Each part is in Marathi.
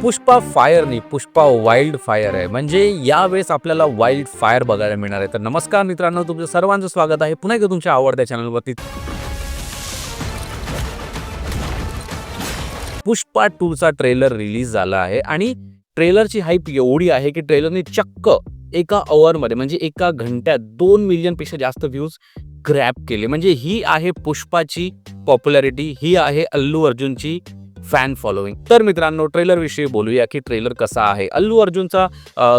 पुष्पा फायर नाही, पुष्पा वाईल्ड फायर आहे. म्हणजे यावेळेस आपल्याला वाईल्ड फायर बघायला मिळणार आहे. तर नमस्कार मित्रांनो, तुमचं सर्वांचं स्वागत आहे पुन्हा एकदा तुमच्या आवडत्या चॅनलवरती. पुष्पा 2चा ट्रेलर रिलीज झाला आहे आणि ट्रेलरची हाईप एवढी आहे की ट्रेलरने चक्क एका अवरमध्ये म्हणजे एका घंट्यात 2 मिलियन पेक्षा जास्त व्ह्यूज ग्रॅब केले. म्हणजे ही आहे पुष्पाची पॉप्युलॅरिटी, ही आहे अल्लू अर्जुनची फॅन फॉलोइंग. तर मित्रांनो, ट्रेलर विषयी बोलूया की ट्रेलर कसा आहे. अल्लू अर्जुनचा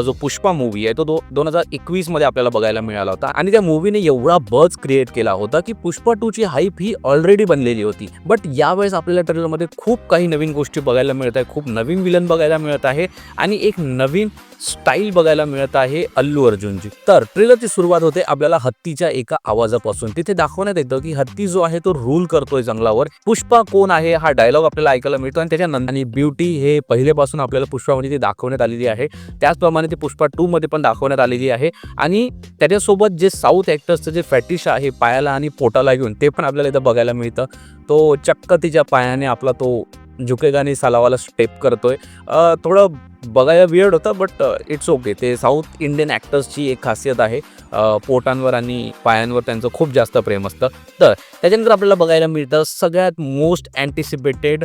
जो पुष्पा मूवी आहे तो 2021 मध्ये आपल्याला बघायला मिळाला होता आणि त्या मूवीने एवढा बज क्रिएट केला होता की पुष्पा 2ची हाईप ही ऑलरेडी बनलेली होती. बट यावेळेस आपल्याला ट्रेलरमध्ये खूप काही नवीन गोष्टी बघायला मिळत आहे, खूप नवीन विलन बघायला मिळत आहे आणि एक नवीन स्टाईल बघायला मिळत आहे अल्लू अर्जुनची. तर ट्रेलरची सुरुवात होते आपल्याला हत्तीच्या एका आवाजापासून. तिथे दाखवण्यात येतं की हत्ती जो आहे तो रूल करतोय जंगलावर. पुष्पा कोण आहे हा डायलॉग आपल्याला ऐकायला मिळतो आणि त्याच्यानंतर ब्युटी हे पहिलेपासून आपल्याला पुष्पामध्ये ती दाखवण्यात आलेली आहे. त्याचप्रमाणे ती पुष्पा 2 मध्ये पण दाखवण्यात आलेली आहे आणि त्याच्यासोबत जे साऊथ ॲक्टर्सचं जे फॅटिश आहे पायाला आणि पोटाला घेऊन ते पण आपल्याला इथं बघायला मिळतं. तो चक्क तिच्या पायाने आपला तो झुकेगानी सालावाला स्टेप करतोय. थोडं बघायला वियर्ड होतं बट इट्स ओके. ते साऊथ इंडियन ॲक्टर्सची एक खासियत आहे, पोटांवर आणि पायांवर त्यांचं खूप जास्त प्रेम असतं. तर त्याच्यानंतर आपल्याला बघायला मिळतं सगळ्यात मोस्ट अँटिसिपेटेड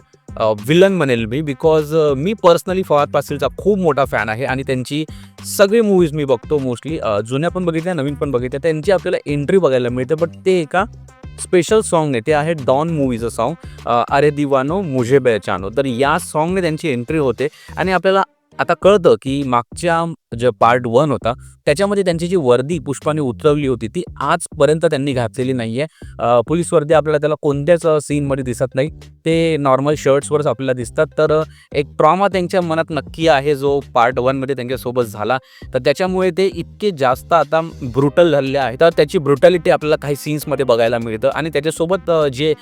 विलन म्हणेल मी, बिकॉज मी पर्सनली फवाद फासिलचा खूप मोठा फॅन आहे आणि त्यांची सगळी मूवीज मी बघतो. मोस्टली जुन्या पण बघितल्या, नवीन पण बघितल्या. त्यांची आपल्याला एंट्री बघायला मिळते बट ते एका स्पेशल सॉन्ग आहे. ते आहे डॉन मूवीचं सॉन्ग, अरे दिवानो मुझे बेचानो. तर या सॉन्गने त्यांची एंट्री होते आणि आपल्याला आता कळतं की मागच्या जे पार्ट 1 होता त्याच्यामध्ये त्यांची जी वर्दी पुष्पाने उतरवली होती ती आजपर्यंत त्यांनी घातलेली नाही आहे. पोलीस वर्दी आपल्याला त्याला कोणत्याच सीनमध्ये दिसत नाही, ते नॉर्मल शर्ट्सवरच आपल्याला दिसतात. तर एक ट्रॉमा त्यांच्या मनात नक्की आहे जो पार्ट 1 मध्ये त्यांच्यासोबत झाला. तर त्याच्यामुळे ते इतके जास्त आता ब्रुटल झालेले आहे. तर त्याची ब्रुटॅलिटी आपल्याला काही सीन्समध्ये बघायला मिळतं आणि त्याच्यासोबत जे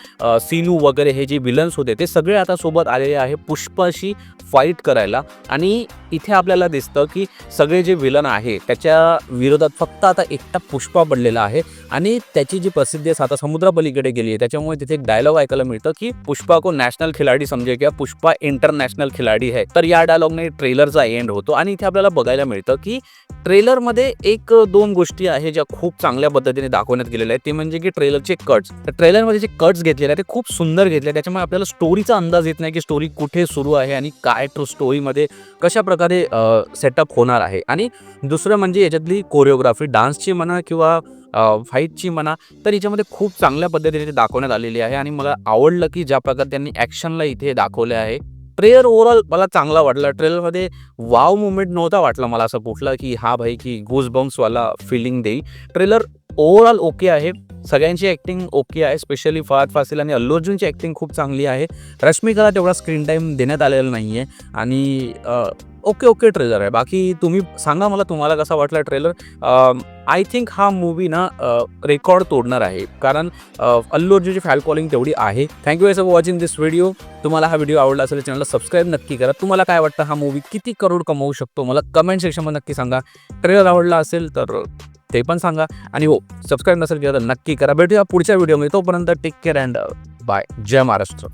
सीनू वगैरे हे जे विलन्स होते ते सगळे आता सोबत आलेले आहे पुष्पाशी फाईट करायला. आणि इथे आपल्याला दिसतं की सगळे जे विलन आहे त्याच्या विरोधात फक्त आता एकटा पुष्पा पडलेला आहे आणि त्याची जी प्रसिद्धी आहे आता समुद्रापलीकडे गेली आहे. त्याच्यामुळे तिथे एक डायलॉग ऐकायला मिळतं की पुष्पा को नॅशनल खिलाडी समजे किंवा पुष्पा इंटरनॅशनल खिलाडी है. तर या डायलॉगने ट्रेलरचा एंड होतो आणि इथे आपल्याला बघायला मिळतं की ट्रेलरमध्ये 1-2 गोष्टी आहे ज्या खूप चांगल्या पद्धतीने दाखवण्यात गेलेल्या आहेत. ते म्हणजे की ट्रेलरचे कट्स. तर ट्रेलरमध्ये जे कट्स घेतलेले आहेत ते खूप सुंदर घेतले. त्याच्यामुळे आपल्याला स्टोरीचा अंदाज येत नाही की स्टोरी कुठे सुरू आहे आणि काय स्टोरीमध्ये कशा प्रकारे सेटअप होणार आहे. आणि दुसरं म्हणजे याच्यातली कोरिओग्राफी, डान्सची म्हणा किंवा फाईटची म्हणा, तर याच्यामध्ये खूप चांगल्या पद्धतीने दाखवण्यात आलेली आहे आणि मला आवडलं की ज्या प्रकारे त्यांनी ॲक्शनला इथे दाखवले आहे. ट्रेलर ओव्हरऑल मला चांगला वाटला. ट्रेलरमध्ये वाव मुवमेंट नव्हता वाटला मला असं कुठला की हा भाई की गूज बम्प्सवाला फिलिंग देई. ट्रेलर ओव्हरऑल ओके आहे. सगळ्यांची ॲक्टिंग ओके आहे, स्पेशली फवाद फासिल आणि अल्लू अर्जुनची ॲक्टिंग खूप चांगली आहे. रश्मिकाला तेवढा स्क्रीन टाईम देण्यात आलेला नाही आहे आणि ओके ट्रेलर आहे. बाकी तुम्ही सांगा मला तुम्हाला कसा वाटला ट्रेलर. आय थिंक हा मूवी ना रेकॉर्ड तोडणार आहे कारण अल्लू अर्जुनची फॅन फॉलोइंग तेवढी आहे. Thank you for watching this video. तुम्हाला हा व्हिडिओ आवडला असेल चॅनलला सबस्क्राईब नक्की करा. तुम्हाला काय वाटतं हा मूवी किती करोड कमवू शकतो मला कमेंट सेक्शनमध्ये नक्की सांगा. ट्रेलर आवडला असेल तर ते पण सांगा आणि हो, सबस्क्राईब नसेल केलं तर नक्की करा. भेटूया पुढच्या व्हिडिओमध्ये. तोपर्यंत टेक केअर अँड बाय. जय महाराष्ट्र.